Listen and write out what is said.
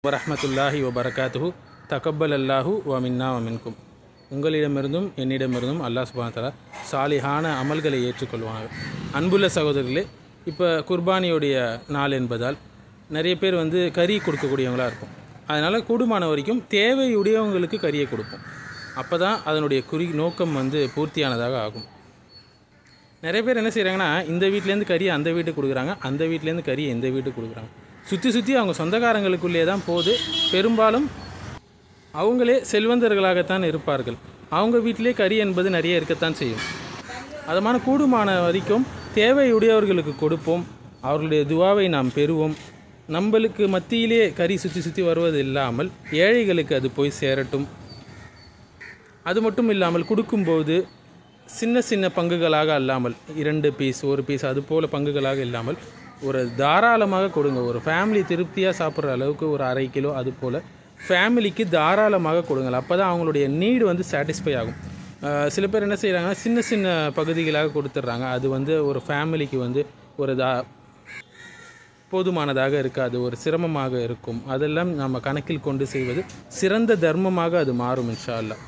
வரஹ்மத்துல்லாஹி வபரகாத்துஹு தகப்பல் அல்லாஹு வமின்னா வமின்கும். உங்களிடமிருந்தும் என்னிடமிருந்தும் அல்லாஹ் சுப்ஹானஹு வ தஆலா சாலிஹான அமல்களை ஏற்றுக்கொள்வாங்க. அன்புள்ள சகோதரர்களே, இப்போ குர்பானியோடைய நாள் என்பதால் நிறைய பேர் கறி கொடுக்கக்கூடியவங்களாக இருப்போம். அதனால் கூடுமான வரைக்கும் தேவையுடையவங்களுக்கு கறியை கொடுப்போம். அப்போ தான் அதனுடைய நோக்கம் பூர்த்தியானதாக ஆகும். நிறைய பேர் என்ன செய்கிறாங்கன்னா, இந்த வீட்டிலேருந்து கறியை அந்த வீட்டுக்கு கொடுக்குறாங்க, அந்த வீட்டிலேருந்து கறியை இந்த வீட்டுக்கு கொடுக்குறாங்க. சுற்றி அவங்க சொந்தக்காரங்களுக்குள்ளே தான் போது. பெரும்பாலும் அவங்களே செல்வந்தர்களாகத்தான் இருப்பார்கள். அவங்க வீட்டிலே கறி என்பது நிறைய இருக்கத்தான் செய்யும். அதமான கூடுமான வரைக்கும் தேவையுடையவர்களுக்கு கொடுப்போம். அவர்களுடைய துவாவை நாம் பெறுவோம். நம்மளுக்கு மத்தியிலே கறி சுற்றி வருவது இல்லாமல் ஏழைகளுக்கு அது போய் சேரட்டும். அது மட்டும் இல்லாமல் கொடுக்கும்போது சின்ன பங்குகளாக அல்லாமல் 2 பீஸ் 1 பீஸ் அது போல் பங்குகளாக இல்லாமல் ஒரு தாராளமாக கொடுங்க. ஒரு ஃபேமிலி திருப்தியாக சாப்பிட்ற அளவுக்கு ஒரு 1/2 கிலோ அது போல் ஃபேமிலிக்கு தாராளமாக கொடுங்கள். அப்போ தான் அவங்களுடைய நீடு சாட்டிஸ்ஃபை ஆகும். சில பேர் என்ன செய்கிறாங்கன்னா, சின்ன பகுதிகளாக கொடுத்துட்றாங்க. அது ஒரு ஃபேமிலிக்கு ஒரு போதுமானதாக இருக்காது, ஒரு சிரமமாக இருக்கும். அதெல்லாம் நம்ம கணக்கில் கொண்டு செய்வது சிறந்த தர்மமாக அது மாறும் இன்ஷா அல்லாஹ்.